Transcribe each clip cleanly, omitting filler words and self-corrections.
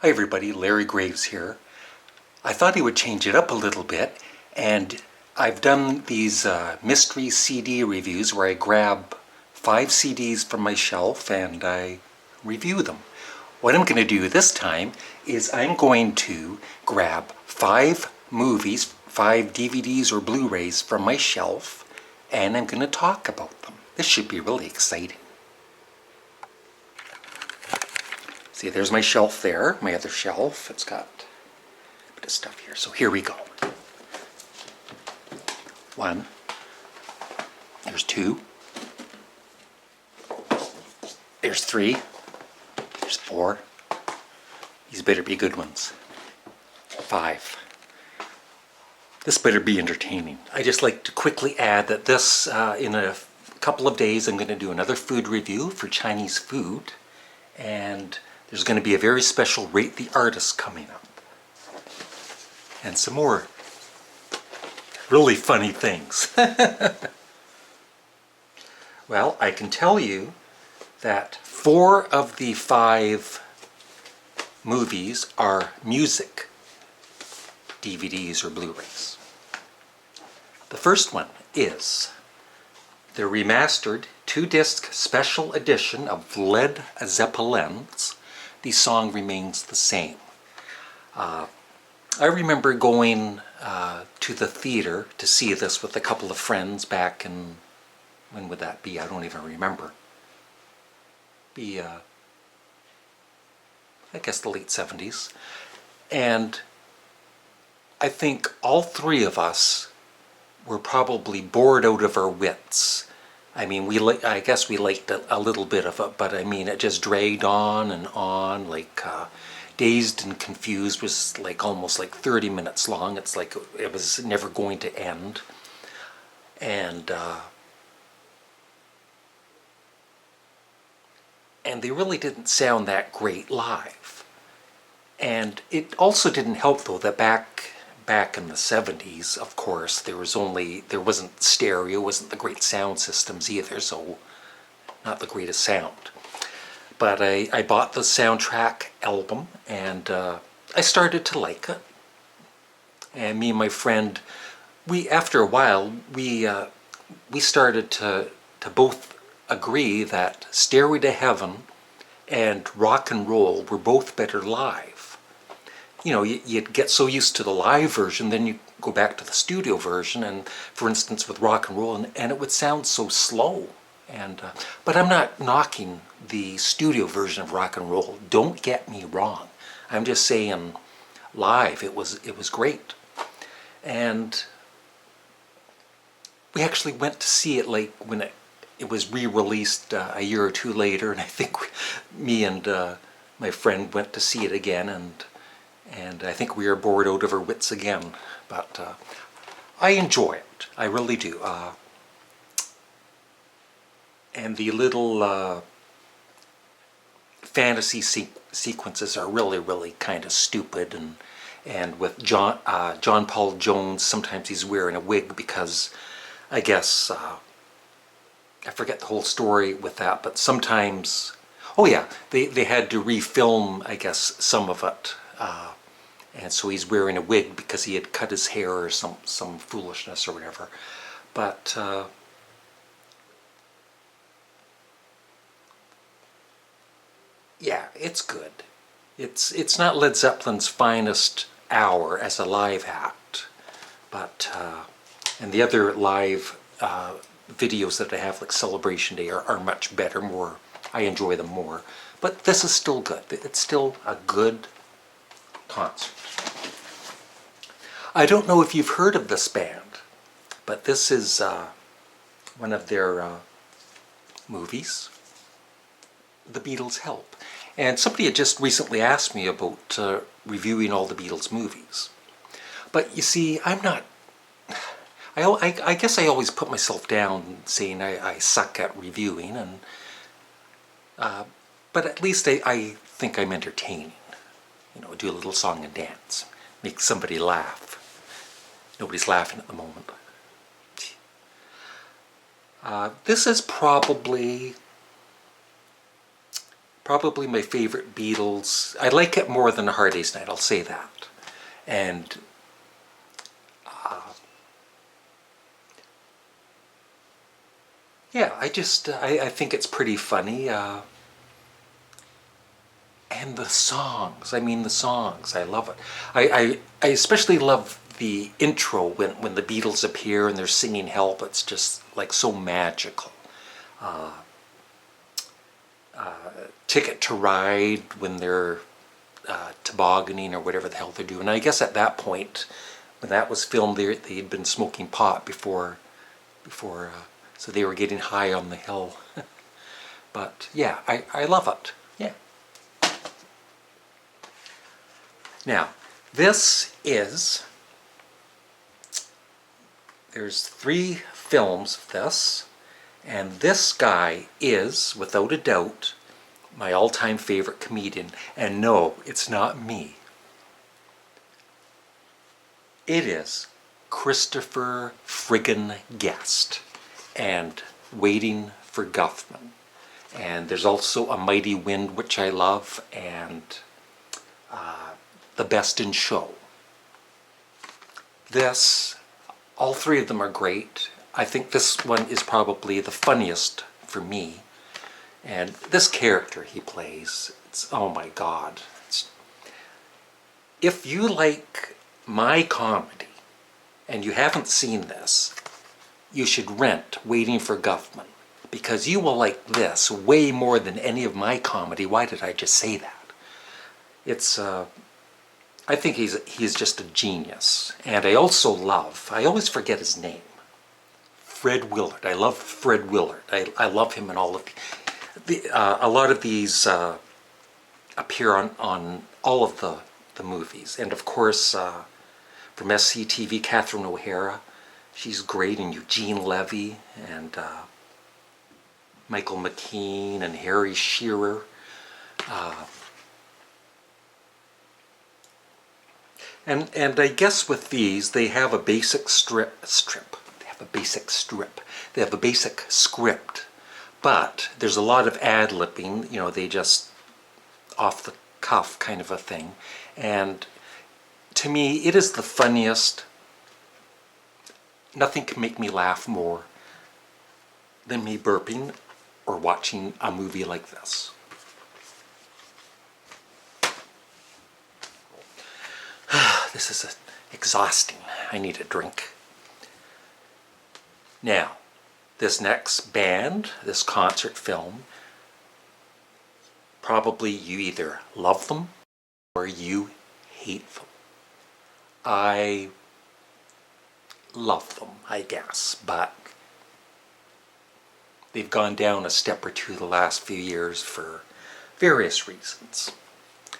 Hi everybody, Larry Graves here. I thought he would change it up a little bit, and I've done these mystery CD reviews where I grab 5 CDs from my shelf and I review them. What I'm going to do this time is I'm going to grab 5 movies, 5 DVDs or Blu-rays from my shelf, and I'm going to talk about them. This should be really exciting. See, there's my shelf there, my other shelf. It's got a bit of stuff here. So here we go. 1. There's 2. There's 3. There's 4. These better be good ones. 5. This better be entertaining. I just like to quickly add that this, in a couple of days, I'm going to do another food review for Chinese food. And there's going to be a very special Rate the Artist coming up. And some more really funny things. Well, I can tell you that 4 of the 5 movies are music DVDs or Blu-rays. The first one is the remastered 2-disc special edition of Led Zeppelin's The Song Remains the Same. I remember going to the theater to see this with a couple of friends back in, when would that be? I don't even remember. I guess the late 70s. And I think all 3 of us were probably bored out of our wits. I mean, I guess we liked a little bit of it, but I mean, it just dragged on and on, like Dazed and Confused was like almost like 30 minutes long. It's like it was never going to end. And they really didn't sound that great live. And it also didn't help, though, that back in the 70s, of course, there wasn't stereo, wasn't the great sound systems either, so not the greatest sound. But I bought the soundtrack album, and I started to like it. And me and my friend, after a while, we started to both agree that Stairway to Heaven and Rock and Roll were both better live. You know, you'd get so used to the live version, then you go back to the studio version, and for instance with Rock and Roll, and it would sound so slow. And but I'm not knocking the studio version of Rock and Roll. Don't get me wrong. I'm just saying, live it was great. And we actually went to see it like when it was re-released a year or 2 later, and I think me and my friend went to see it again, and I think we are bored out of our wits again. But I enjoy it. I really do. And the little fantasy sequences are really, really kind of stupid. And with John Paul Jones, sometimes he's wearing a wig because, I guess, I forget the whole story with that, but sometimes, oh yeah, they had to refilm, I guess, some of it. And so he's wearing a wig because he had cut his hair or some foolishness or whatever. But yeah, it's good. It's not Led Zeppelin's finest hour as a live act, but and the other live videos that I have, like Celebration Day, are much better. More, I enjoy them more. But this is still good. It's still a good concert. I don't know if you've heard of this band, but this is one of their movies, The Beatles Help. And somebody had just recently asked me about reviewing all the Beatles movies. But you see, I'm not... I guess I always put myself down saying I suck at reviewing, and but at least I think I'm entertaining. You know, do a little song and dance, make somebody laugh. Nobody's laughing at the moment. This is probably Probably my favorite Beatles. I like it more than A Hard Day's Night, I'll say that. And yeah, I think it's pretty funny. And the songs, I mean the songs, I love it. I especially love the intro when the Beatles appear and they're singing Help. It's just like so magical. Ticket to Ride when they're tobogganing or whatever the hell they're doing. I guess at that point, when that was filmed, they'd been smoking pot before, so they were getting high on the hill. But yeah, I love it. Yeah. Now, there's 3 films of this, and this guy is, without a doubt, my all-time favorite comedian. And no, it's not me. It is Christopher friggin' Guest and Waiting for Guffman. And there's also A Mighty Wind, which I love, and The Best in Show. All 3 of them are great. I think this one is probably the funniest for me. And this character he plays, oh my God. If you like my comedy and you haven't seen this, you should rent Waiting for Guffman, because you will like this way more than any of my comedy. Why did I just say that? I think he's just a genius. And I always forget his name. Fred Willard. I love Fred Willard. I love him in all of a lot of these appear on all of the movies. And of course, from SCTV, Catherine O'Hara. She's great, and Eugene Levy, and Michael McKean, and Harry Shearer. And I guess with these, they have a basic They have a basic strip. They have a basic script. But there's a lot of ad-libbing, they just off the cuff kind of a thing. And to me, it is the funniest. Nothing can make me laugh more than me burping or watching a movie like this. This is exhausting. I need a drink. Now, this next band, this concert film, probably you either love them or you hate them. I love them, I guess, but they've gone down a step or two the last few years for various reasons.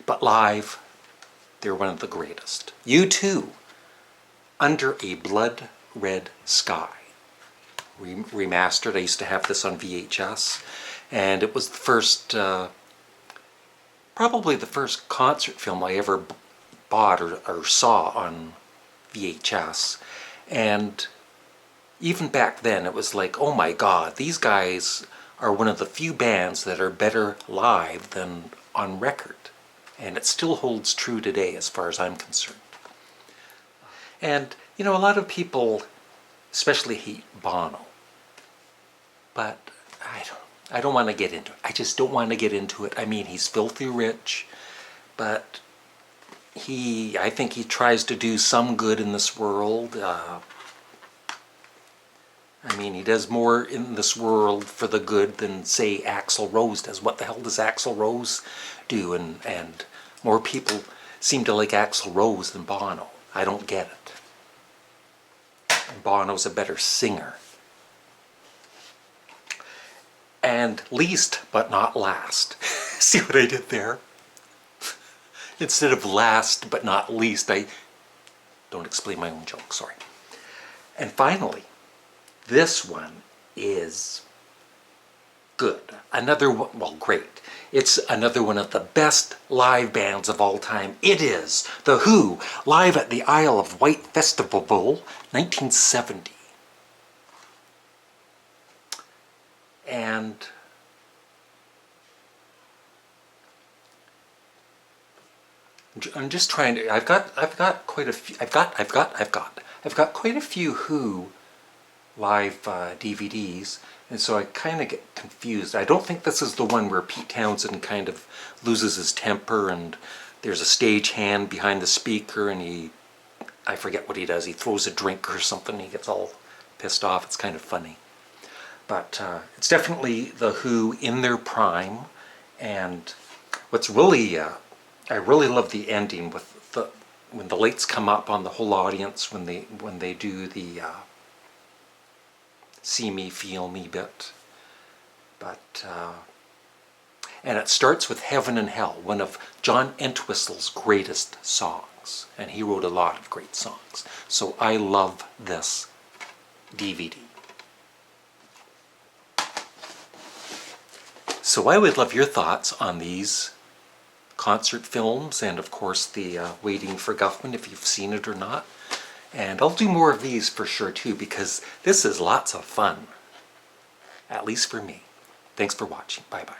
But live, they're one of the greatest. U2, Under a Blood Red Sky. Remastered. I used to have this on VHS, and it was the first, probably the first concert film I ever bought or saw on VHS. And even back then, it was like, oh my God, these guys are one of the few bands that are better live than on record. And it still holds true today as far as I'm concerned. And, a lot of people especially hate Bono. But I don't want to get into it. I just don't want to get into it. I mean, he's filthy rich, but I think he tries to do some good in this world. He does more in this world for the good than, say, Axl Rose does. What the hell does Axl Rose do? And more people seem to like Axl Rose than Bono. I don't get it. And Bono's a better singer. And least but not last. See what I did there? Instead of last but not least, I don't explain my own joke, sorry. And finally, this one is good. Another one, well, great. It's another one of the best live bands of all time. It is The Who, live at the Isle of Wight Festival, 1970. And I'm just trying to. I've got quite a few. I've got quite a few Who live DVDs, and so I kind of get confused. I don't think this is the one where Pete Townsend kind of loses his temper, and there's a stagehand behind the speaker, and I forget what he does. He throws a drink or something. He gets all pissed off. It's kind of funny. But it's definitely the Who in their prime, and what's really, I really love the ending with when the lights come up on the whole audience when they do the see me, feel me bit. But and it starts with Heaven and Hell, one of John Entwistle's greatest songs, and he wrote a lot of great songs. So I love this DVD. So I would love your thoughts on these concert films, and of course the Waiting for Guffman, if you've seen it or not. And I'll do more of these for sure too, because this is lots of fun. At least for me. Thanks for watching. Bye bye.